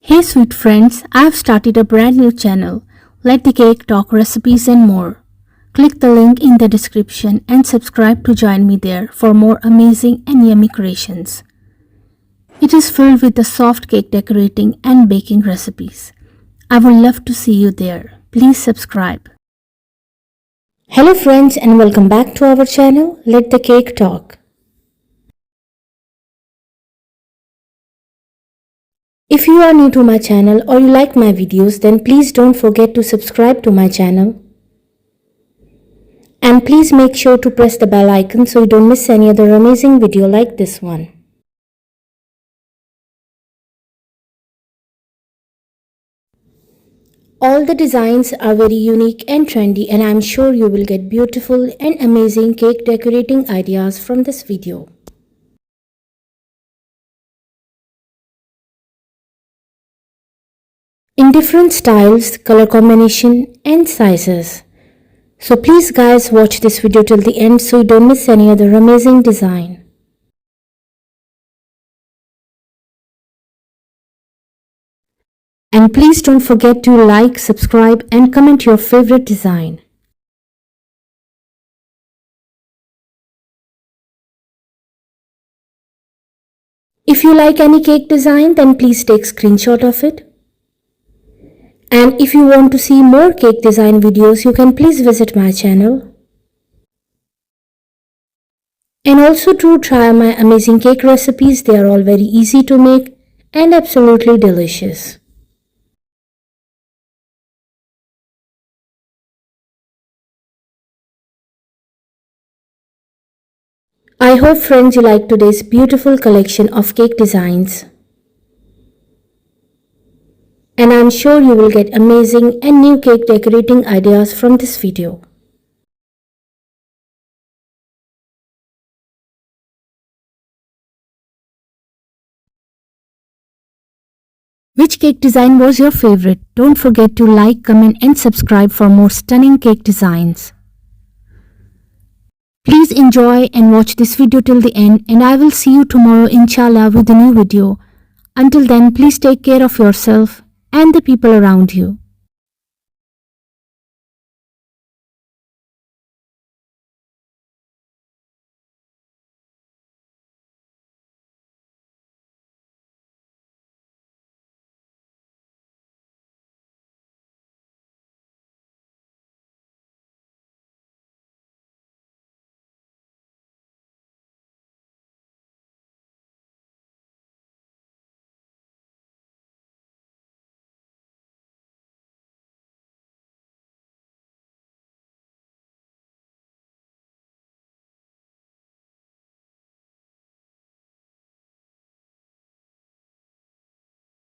Hey sweet friends, I have started a brand new channel, Let the Cake Talk Recipes and More. Click the link in the description and subscribe to join me there for more amazing and yummy creations. It is filled with the soft cake decorating and baking recipes. I would love to see you there. Please subscribe. Hello friends and welcome back to our channel, Let the Cake Talk. If you are new to my channel or you like my videos, then please don't forget to subscribe to my channel. And please make sure to press the bell icon so you don't miss any other amazing video like this one. All the designs are very unique and trendy, and I'm sure you will get beautiful and amazing cake decorating ideas from this video. In different styles, color combination and sizes. So please guys watch this video till the end so you don't miss any other amazing design. And please don't forget to like, subscribe and comment your favorite design. If you like any cake design, then please take screenshot of it. And if you want to see more cake design videos, you can please visit my channel. And also to try my amazing cake recipes. They are all very easy to make and absolutely delicious. I hope friends you like today's beautiful collection of cake designs. And I'm sure you will get amazing and new cake decorating ideas from this video. Which cake design was your favorite? Don't forget to like, comment and subscribe for more stunning cake designs. Please enjoy and watch this video till the end, and I will see you tomorrow inshallah with a new video. Until then, please take care of yourself and the people around you.